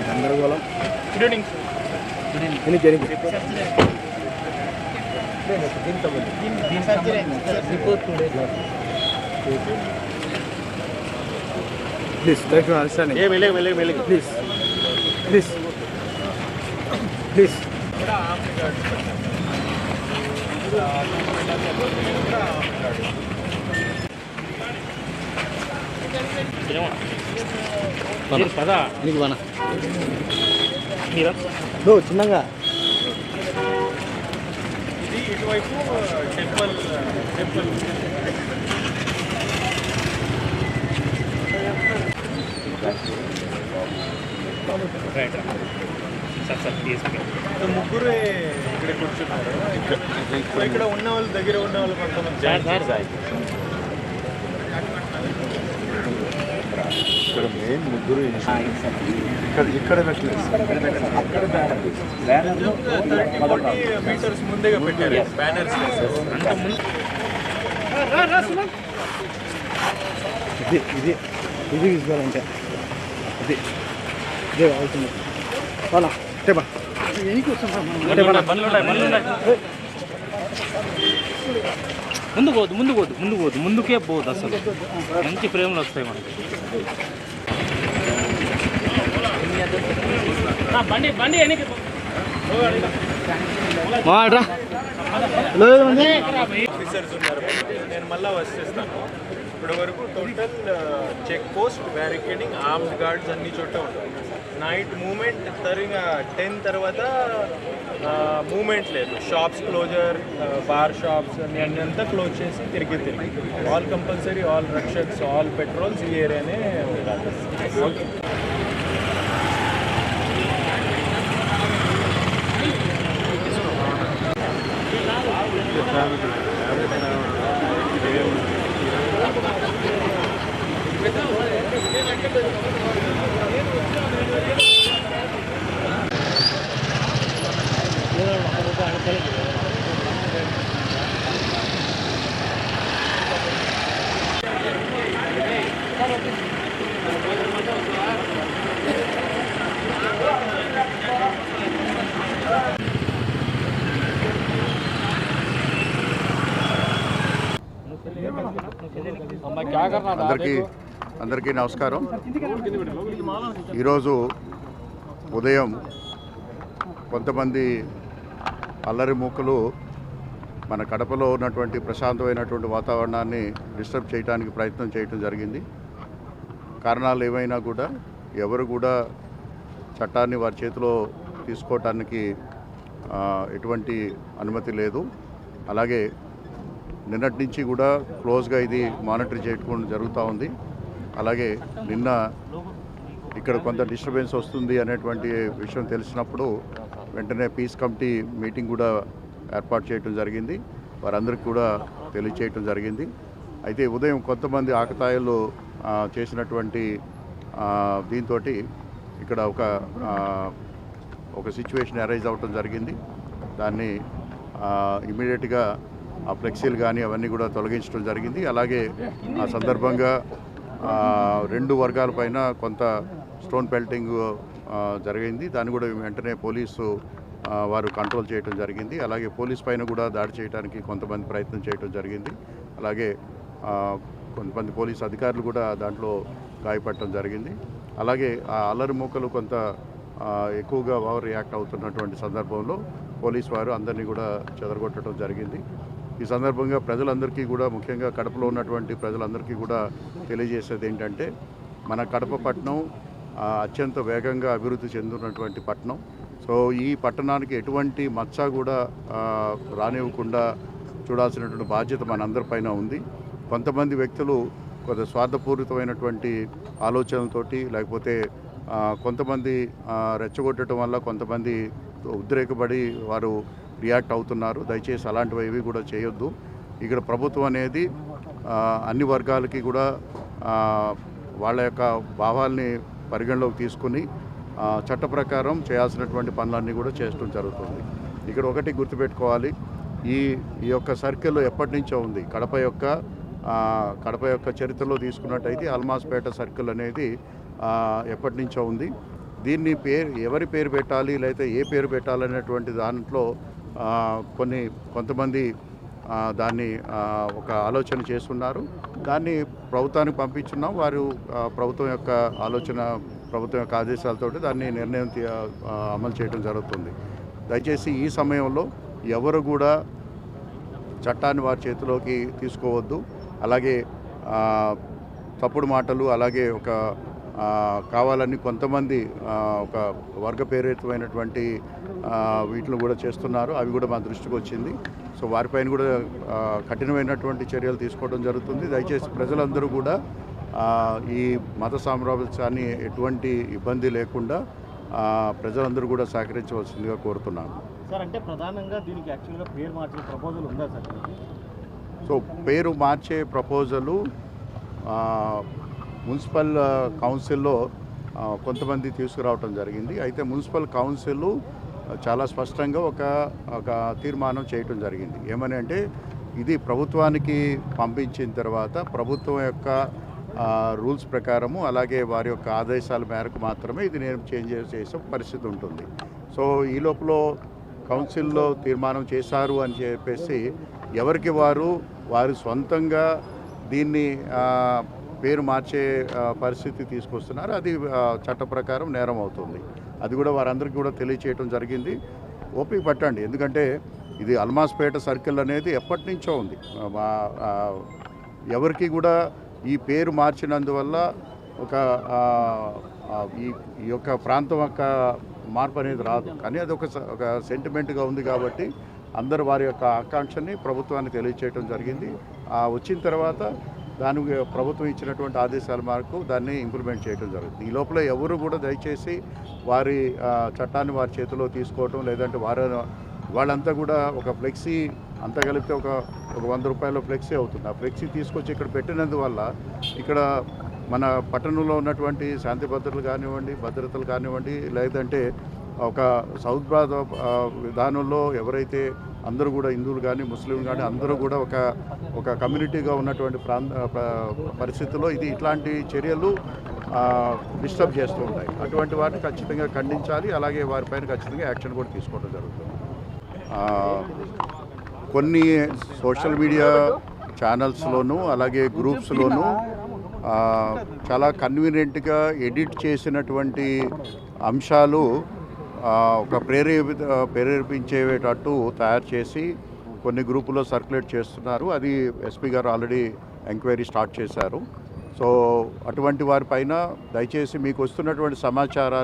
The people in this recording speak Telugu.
గందరగోళం. Please, thank you for understanding. Please. చిన్నగా ఇది ఇటువైపు టెంపుల్ ముగ్గురు ఇక్కడ కూర్చున్నారు. ఇక్కడ ఉన్న వాళ్ళు దగ్గర ఉన్న వాళ్ళు కొంతమంది ఇక్కడ మెయిన్ ముగ్గురు ఇక్కడ పెట్టలేదు. 30 మీటర్స్ ముందుగా పెట్టారు బ్యానర్స్. ఇది తీసుకోవాలంటే ఇది ఇదే కావాల్సింది. వాళ్ళ టేబా ముందుకే పోదు అసలు. మంచి ఫ్రేమ్లు వస్తాయి మనకి. బండి ఆఫీసర్స్ ఉన్నారు. నేను మళ్ళీ వచ్చేస్తాను. ఇప్పటి వరకు total check post, barricading, armed guards అన్ని చోట ఉంటాయి. నైట్ మూమెంట్ 10 తర్వాత మూమెంట్ లేదు. షాప్స్ క్లోజర్, బార్ షాప్స్ అన్ని అంతా క్లోజ్ చేసి తిరిగి ఆల్ కంపల్సరీ, ఆల్ రక్షక్స్, ఆల్ పెట్రోల్స్ ఈ ఏరియానే ఉండాలి. అందరికీ నమస్కారం. ఈరోజు ఉదయం కొంతమంది అల్లరి మూకలు మన కడపలో ఉన్నటువంటి ప్రశాంతమైనటువంటి వాతావరణాన్ని డిస్టర్బ్ చేయడానికి ప్రయత్నం చేయడం జరిగింది. కారణాలు ఏమైనా కూడా ఎవరు కూడా చట్టాన్ని వారి చేతిలో తీసుకోవటానికి ఎటువంటి అనుమతి లేదు. అలాగే నిన్నటి నుంచి కూడా క్లోజ్గా ఇది మానిటర్ చేయడం జరుగుతూ ఉంది. అలాగే నిన్న ఇక్కడ కొంత డిస్టర్బెన్స్ వస్తుంది అనేటువంటి విషయం తెలిసినప్పుడు వెంటనే పీస్ కమిటీ మీటింగ్ కూడా ఏర్పాటు చేయడం జరిగింది. వారందరికీ కూడా తెలియచేయటం జరిగింది. అయితే ఉదయం కొంతమంది ఆకతాయిలు చేసినటువంటి దీంతో ఇక్కడ ఒక సిచ్యువేషన్ అరైజ్ అవ్వటం జరిగింది. దాన్ని ఇమీడియట్గా ఆ ఫ్లెక్సీలు కానీ అవన్నీ కూడా తొలగించడం జరిగింది. అలాగే ఆ సందర్భంగా 2 వర్గాల పైన కొంత స్టోన్ పెల్టింగ్ జరిగింది. దాన్ని కూడా వెంటనే పోలీసు వారు కంట్రోల్ చేయడం జరిగింది. అలాగే పోలీస్ పైన కూడా దాడి చేయడానికి కొంతమంది ప్రయత్నం చేయడం జరిగింది. అలాగే కొంతమంది పోలీసు అధికారులు కూడా దాంట్లో గాయపడటం జరిగింది. అలాగే ఆ అల్లరి మూకలు కొంత ఎక్కువగా ఓవర్ రియాక్ట్ అవుతున్నటువంటి సందర్భంలో పోలీసు వారు అందరినీ కూడా చెదరగొట్టడం జరిగింది. ఈ సందర్భంగా ప్రజలందరికీ కూడా, ముఖ్యంగా కడపలో ఉన్నటువంటి ప్రజలందరికీ కూడా తెలియజేసేది ఏంటంటే, మన కడప పట్టణం అత్యంత వేగంగా అభివృద్ధి చెందుతున్నటువంటి పట్టణం. సో ఈ పట్టణానికి ఎటువంటి మచ్చ కూడా రానివ్వకుండా చూడాల్సినటువంటి బాధ్యత మనందరిపైన ఉంది. కొంతమంది వ్యక్తులు కొంత స్వార్థపూరితమైనటువంటి ఆలోచనలతోటి, లేకపోతే కొంతమంది రెచ్చగొట్టడం వల్ల కొంతమంది ఉద్రేకపడి వారు రియాక్ట్ అవుతున్నారు. దయచేసి అలాంటివి ఏవి కూడా చేయొద్దు. ఇక్కడ ప్రభుత్వం అనేది అన్ని వర్గాలకి కూడా వాళ్ళ యొక్క భావాల్ని పరిగణలోకి తీసుకుని చట్ట ప్రకారం చేయాల్సినటువంటి పనులన్నీ కూడా చేయడం జరుగుతుంది. ఇక్కడ ఒకటి గుర్తుపెట్టుకోవాలి, ఈ యొక్క సర్కిల్ ఎప్పటి నుంచో ఉంది. కడప యొక్క చరిత్రలో తీసుకున్నట్టయితే అల్మాస్పేట సర్కిల్ అనేది ఎప్పటి నుంచో ఉంది. దీన్ని ఎవరి పేరు పెట్టాలి లేకపోతే ఏ పేరు పెట్టాలనేటువంటి దాంట్లో కొంతమంది దాన్ని ఒక ఆలోచన చేస్తున్నారు. దాన్ని ప్రభుత్వానికి పంపించున్నాం. వారు ప్రభుత్వం యొక్క ఆలోచన, ప్రభుత్వం యొక్క ఆదేశాలతో దాన్ని నిర్ణయం అమలు చేయడం జరుగుతుంది. దయచేసి ఈ సమయంలో ఎవరు కూడా చట్టాన్ని వారి చేతిలోకి తీసుకోవద్దు. అలాగే తప్పుడు మాటలు, అలాగే ఒక కావాలని కొంతమంది ఒక వర్గప్రేరితమైనటువంటి వీటిని కూడా చేస్తున్నారు. అవి కూడా మా దృష్టికి వచ్చింది. సో వారిపైన కూడా కఠినమైనటువంటి చర్యలు తీసుకోవడం జరుగుతుంది. దయచేసి ప్రజలందరూ కూడా ఈ మత సామ్రాజ్యాన్ని ఎటువంటి ఇబ్బంది లేకుండా ప్రజలందరూ కూడా సహకరించవలసిందిగా కోరుతున్నాను. సార్, అంటే ప్రధానంగా దీనికి యాక్చువల్గా పేరు మార్చే ప్రపోజల్ ఉందా సార్? సో పేరు మార్చే ప్రపోజలు మున్సిపల్ కౌన్సిల్లో కొంతమంది తీసుకురావడం జరిగింది. అయితే మున్సిపల్ కౌన్సిల్ చాలా స్పష్టంగా ఒక తీర్మానం చేయటం జరిగింది. ఏమని అంటే, ఇది ప్రభుత్వానికి పంపించిన తర్వాత ప్రభుత్వం యొక్క రూల్స్ ప్రకారము, అలాగే వారి యొక్క ఆదేశాల మేరకు మాత్రమే ఇది నేను చేంజ్ చేసే పరిస్థితి ఉంటుంది. సో ఈ లోపల కౌన్సిల్లో తీర్మానం చేశారు అని చెప్పేసి ఎవరికి వారు సొంతంగా దీన్ని పేరు మార్చే పరిస్థితి తీసుకొస్తున్నారు. అది చట్ట ప్రకారం నేరం అవుతుంది. అది కూడా వారందరికీ కూడా తెలియచేయడం జరిగింది. ఓపిక పట్టండి, ఎందుకంటే ఇది అల్మాస్పేట సర్కిల్ అనేది ఎప్పటి నుంచో ఉంది. ఎవరికి కూడా ఈ పేరు మార్చినందువల్ల ఈ యొక్క ప్రాంతం యొక్క మార్పు అనేది రాదు. కానీ అది ఒక సెంటిమెంట్గా ఉంది కాబట్టి అందరూ వారి యొక్క ఆకాంక్షని ప్రభుత్వానికి తెలియచేయడం జరిగింది. వచ్చిన తర్వాత దానికి ప్రభుత్వం ఇచ్చినటువంటి ఆదేశాల మేరకు దాన్ని ఇంప్లిమెంట్ చేయడం జరుగుతుంది. ఈ లోపల ఎవరు కూడా దయచేసి వారి చట్టాన్ని వారి చేతిలో తీసుకోవటం, లేదంటే వాళ్ళంతా కూడా ఒక ఫ్లెక్సీ అంతా కలిపితే ఒక 100 రూపాయల ఫ్లెక్సీ అవుతుంది. ఆ ఫ్లెక్సీ తీసుకొచ్చి ఇక్కడ పెట్టినందువల్ల ఇక్కడ మన పట్టణంలో ఉన్నటువంటి శాంతి భద్రతలు కానివ్వండి, లేదంటే ఒక సౌద్భాద విధానంలో ఎవరైతే అందరూ కూడా హిందువులు కానీ ముస్లింలు కానీ అందరూ కూడా ఒక కమ్యూనిటీగా ఉన్నటువంటి పరిస్థితుల్లో ఇట్లాంటి చర్యలు డిస్టర్బ్ చేస్తూ ఉంటాయి. అటువంటి వాటిని ఖచ్చితంగా ఖండించాలి. అలాగే వారిపైన ఖచ్చితంగా యాక్షన్ కూడా తీసుకోవడం జరుగుతుంది. కొన్ని సోషల్ మీడియా ఛానల్స్లోనూ అలాగే గ్రూప్స్లోనూ చాలా కన్వీనియంట్గా ఎడిట్ చేసినటువంటి అంశాలు ఒక ప్రేరేపించేటట్టు తయారు చేసి కొన్ని గ్రూపుల్లో సర్క్యులేట్ చేస్తున్నారు. అది ఎస్పీ గారు ఆల్రెడీ ఎంక్వైరీ స్టార్ట్ చేశారు. సో అటువంటి వారిపైన దయచేసి మీకు వస్తున్నటువంటి సమాచారాన్ని